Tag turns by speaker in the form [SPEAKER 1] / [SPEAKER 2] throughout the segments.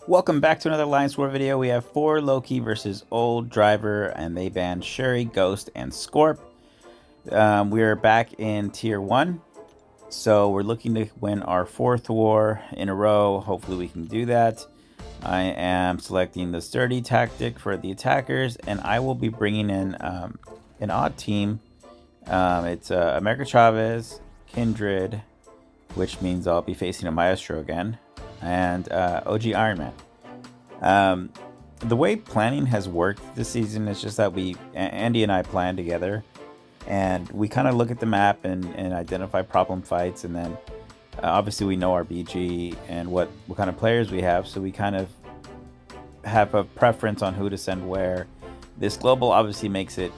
[SPEAKER 1] Welcome back to another Alliance War video. We have 4 Loki versus Old Driver, and they banned Shuri, Ghost, and Scorp. We're back in Tier 1, so we're looking to win our 4th war in a row. Hopefully we can do that. I am selecting the sturdy tactic for the attackers, and I will be bringing in an odd team. It's America Chavez, Kindred, which means I'll be facing a Maestro again, and OG Iron Man. The way planning has worked this season is just that Andy and I plan together, and we kind of look at the map and identify problem fights, and then obviously we know our BG and what kind of players we have, so we kind of have a preference on who to send where. This global obviously makes it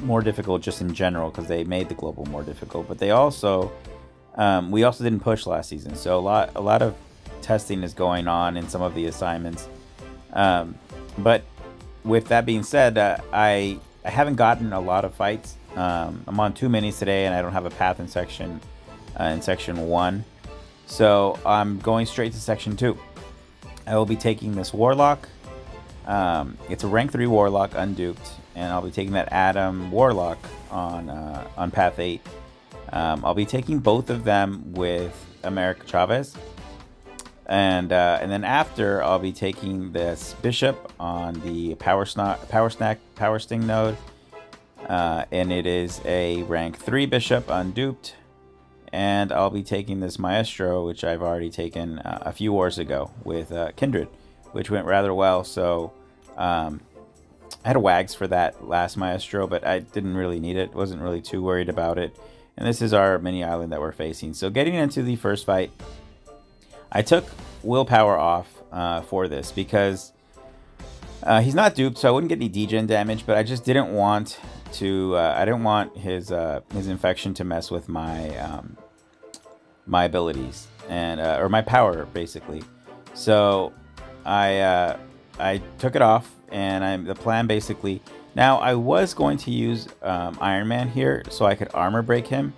[SPEAKER 1] more difficult just in general because they made the global more difficult, but they also we also didn't push last season, so a lot of testing is going on in some of the assignments. But with that being said, I haven't gotten a lot of fights. I'm on 2 minis today, and I don't have a path in section 1, so I'm going straight to section 2. I will be taking this Warlock. It's a rank 3 Warlock unduped, and I'll be taking that Adam Warlock on path 8. I'll be taking both of them with America Chavez, and then after I'll be taking this Bishop on the Power Sting node, and it is a rank 3 Bishop unduped, and I'll be taking this Maestro, which I've already taken a few wars ago with Kindred, which went rather well. So I had a Wags for that last Maestro, but I didn't really need it. Wasn't really too worried about it. And this is our mini island that we're facing. So getting into the first fight, I took willpower off for this because he's not duped, so I wouldn't get any degen damage, but I just didn't want to I didn't want his infection to mess with my my abilities and or my power basically. So I took it off, and the plan basically. Now, I was going to use Iron Man here so I could armor break him,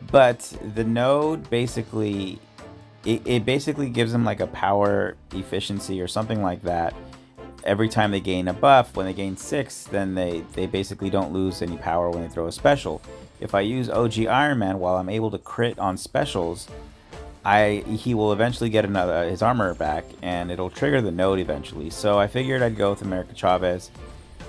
[SPEAKER 1] but the node basically, it basically gives them like a power efficiency or something like that. Every time they gain a buff, when they gain 6, then they basically don't lose any power when they throw a special. If I use OG Iron Man while I'm able to crit on specials, he will eventually get his armor back, and it'll trigger the node eventually. So I figured I'd go with America Chavez,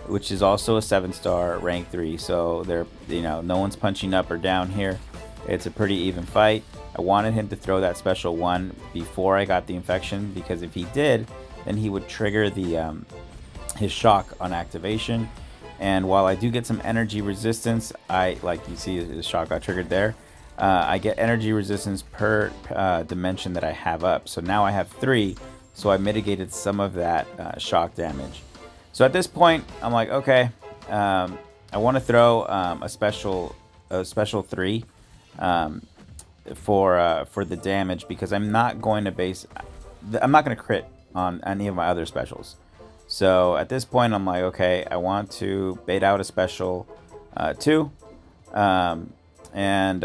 [SPEAKER 1] which is also a 7-star rank 3, so no one's punching up or down here. It's a pretty even fight. I wanted him to throw that special 1 before I got the infection, because if he did, then he would trigger his shock on activation. And while I do get some energy resistance, like you see the shock got triggered there, I get energy resistance per dimension that I have up. So now I have 3, so I mitigated some of that shock damage. So at this point, I'm like, okay, I want to throw a special 3 for the damage, because I'm not going to crit on any of my other specials. So at this point, I'm like, okay, I want to bait out a special 2, and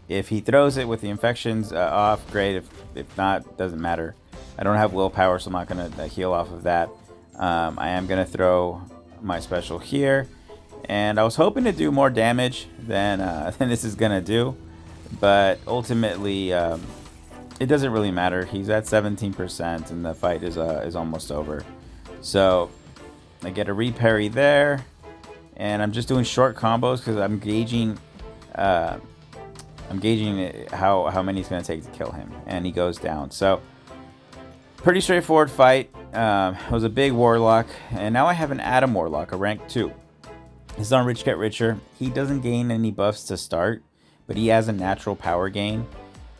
[SPEAKER 1] if he throws it with the infections off, great. If not, doesn't matter. I don't have willpower, so I'm not going to heal off of that. I am going to throw my special here, and I was hoping to do more damage than this is going to do, but ultimately it doesn't really matter. He's at 17%, and the fight is almost over. So I get a reparry there, and I'm just doing short combos because I'm gauging how many it's going to take to kill him, and he goes down. So pretty straightforward fight. It was a big Warlock, and now I have an Adam Warlock, a rank 2. This is on Rich Get Richer. He doesn't gain any buffs to start, but he has a natural power gain.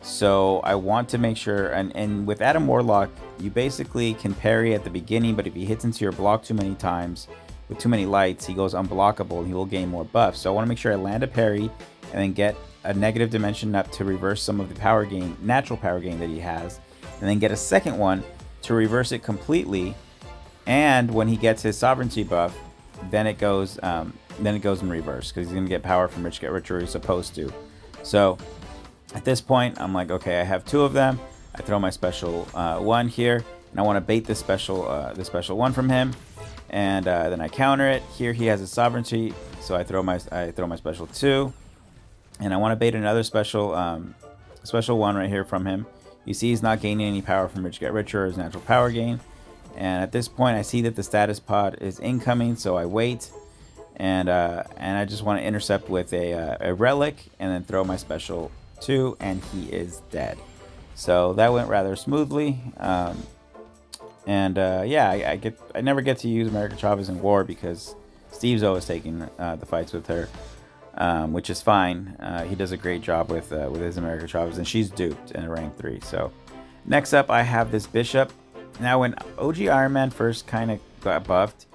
[SPEAKER 1] So I want to make sure, and with Adam Warlock, you basically can parry at the beginning, but if he hits into your block too many times with too many lights, he goes unblockable and he will gain more buffs. So I want to make sure I land a parry and then get a negative dimension up to reverse some of the power gain, natural power gain that he has, and then get a second one to reverse it completely. And when he gets his sovereignty buff, then it goes in reverse, because he's gonna get power from Rich Get Richer, he's supposed to. So at this point, I'm like, okay, I have 2 of them. I throw my special 1 here, and I want to bait this special one from him, and then I counter it. Here he has a sovereignty, so I throw my special 2, and I want to bait another special one right here from him. You see he's not gaining any power from Rich Get Richer or his natural power gain, and at this point I see that the status pod is incoming, so I wait, and I just want to intercept with a relic and then throw my special 2, and he is dead. So that went rather smoothly. Yeah, I never get to use America Chavez in war because Steve's always taking the fights with her, which is fine. He does a great job with his America Chavez, and she's duped in a rank 3. So next up, I have this bishop. Now, when OG Iron Man first kind of got buffed,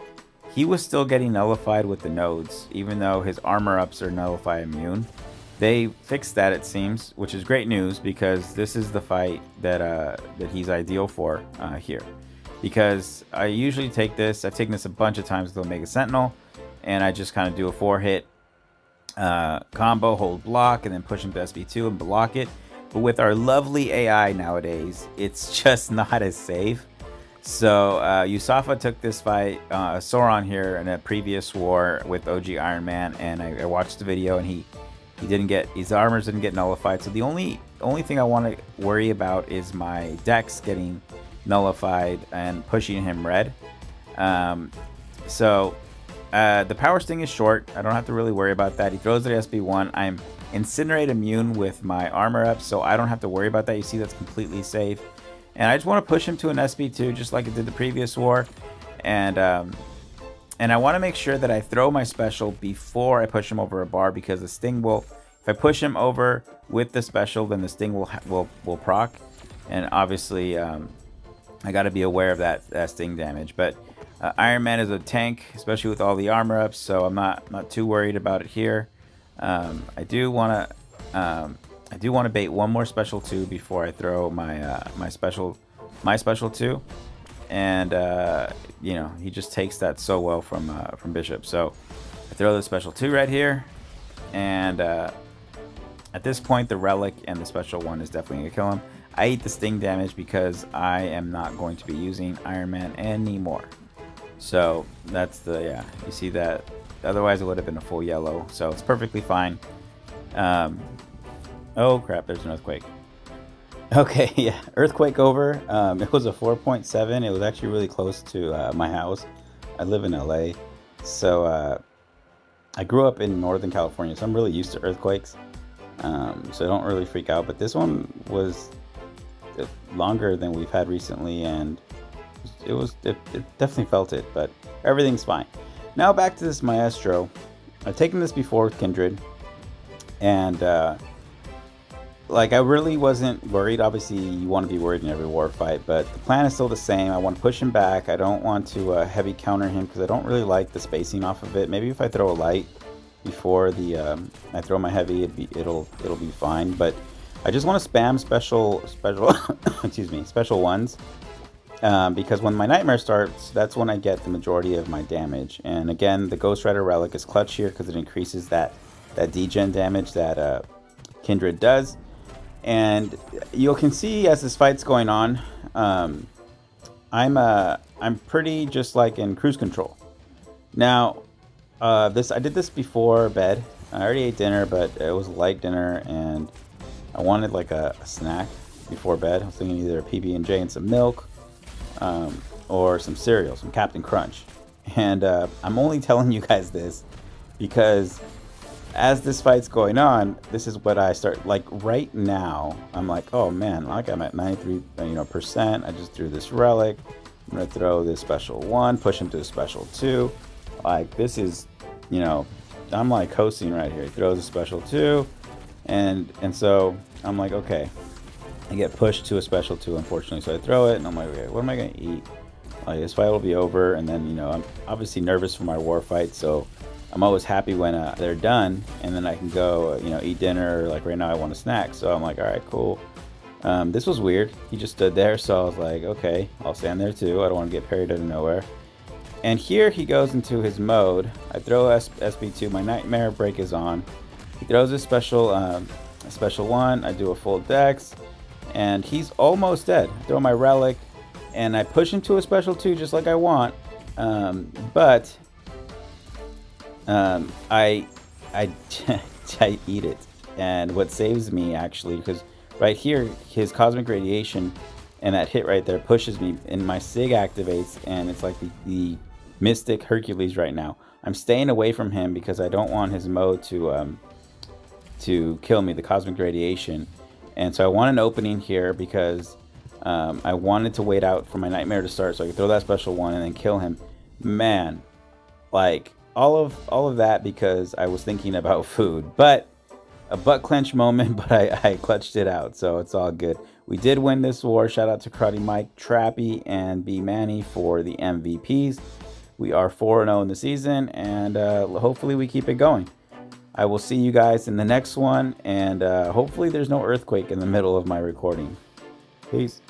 [SPEAKER 1] he was still getting nullified with the nodes, even though his armor ups are nullify immune. They fixed that, it seems, which is great news because this is the fight that he's ideal for here. Because I usually take this, I've taken this a bunch of times with Omega Sentinel, and I just kind of do a 4-hit combo, hold block, and then push him to SB2 and block it. But with our lovely AI nowadays, it's just not as safe. So Yusafa took this fight, Sauron here, in a previous war with OG Iron Man, and I watched the video, and he didn't get, his armors didn't get nullified. So the only thing I want to worry about is my dex getting nullified and pushing him red. So the power sting is short. I don't have to really worry about that. He throws it at SB1. I'm incinerate immune with my armor up, so I don't have to worry about that. You see, that's completely safe. And I just want to push him to an SB2 just like I did the previous war. And I want to make sure that I throw my special before I push him over a bar, because the sting will, if I push him over with the special, then the sting will proc. And obviously I got to be aware of that sting damage. But Iron Man is a tank, especially with all the armor ups, so I'm not too worried about it here. I do want to bait one more special 2 before I throw my special 2, and you know, he just takes that so well from Bishop. So I throw the special 2 right here, and at this point the relic and the special 1 is definitely gonna kill him. I eat the sting damage because I am not going to be using Iron Man anymore. So that's the, you see that. Otherwise it would have been a full yellow, so it's perfectly fine. Oh crap, there's an earthquake. Okay, yeah, earthquake over. It was a 4.7. It was actually really close to my house. I live in LA, so I grew up in Northern California, so I'm really used to earthquakes. So I don't really freak out, but this one was longer than we've had recently, and it definitely felt it, but everything's fine. Now back to this Maestro. I've taken this before with Kindred, and like, I really wasn't worried. Obviously you want to be worried in every war fight, but the plan is still the same. I want to push him back. I don't want to heavy counter him because I don't really like the spacing off of it. Maybe if I throw a light before the I throw my heavy, it'll be fine. But I just want to spam special excuse me, special ones, because when my nightmare starts, that's when I get the majority of my damage. And again, the Ghost Rider relic is clutch here because it increases that degen damage that Kindred does. And you can see as this fight's going on, I'm pretty just like in cruise control. Now, I did this before bed. I already ate dinner, but it was a light dinner, and I wanted like a snack before bed. I was thinking either a PB&J and some milk, or some cereal, some Captain Crunch. And I'm only telling you guys this because as this fight's going on, this is what I start, like right now, I'm like, oh man, like I'm at 93%. I just threw this relic. I'm gonna throw this special 1, push him to a special 2. Like, this is, I'm like coasting right here. He throws a special 2, and so I'm like, okay, I get pushed to a special 2, unfortunately. So I throw it, and I'm like, okay, what am I gonna eat? Like, this fight will be over, and then I'm obviously nervous for my war fight, so I'm always happy when they're done, and then I can go, eat dinner. Or like right now, I want a snack, so I'm like, all right, cool. This was weird. He just stood there, so I was like, okay, I'll stand there too. I don't want to get parried out of nowhere. And here he goes into his mode. I throw SB2. My nightmare break is on. He throws a special 1. I do a full dex, and he's almost dead. I throw my relic, and I push into a special 2 just like I want, but I I eat it, and what saves me actually, because right here his cosmic radiation and that hit right there pushes me, and my sig activates, and it's like the Mystic Hercules right now. I'm staying away from him because I don't want his mode to kill me, the cosmic radiation. And so I want an opening here because I wanted to wait out for my nightmare to start so I could throw that special 1 and then kill him. Man, like all of that because I was thinking about food. But a butt clench moment, but I clutched it out, so it's all good. We did win this war. Shout out to Karate Mike, Trappy, and B Manny for the MVPs. We are 4-0 in the season, and hopefully we keep it going. I will see you guys in the next one, and hopefully there's no earthquake in the middle of my recording. Peace.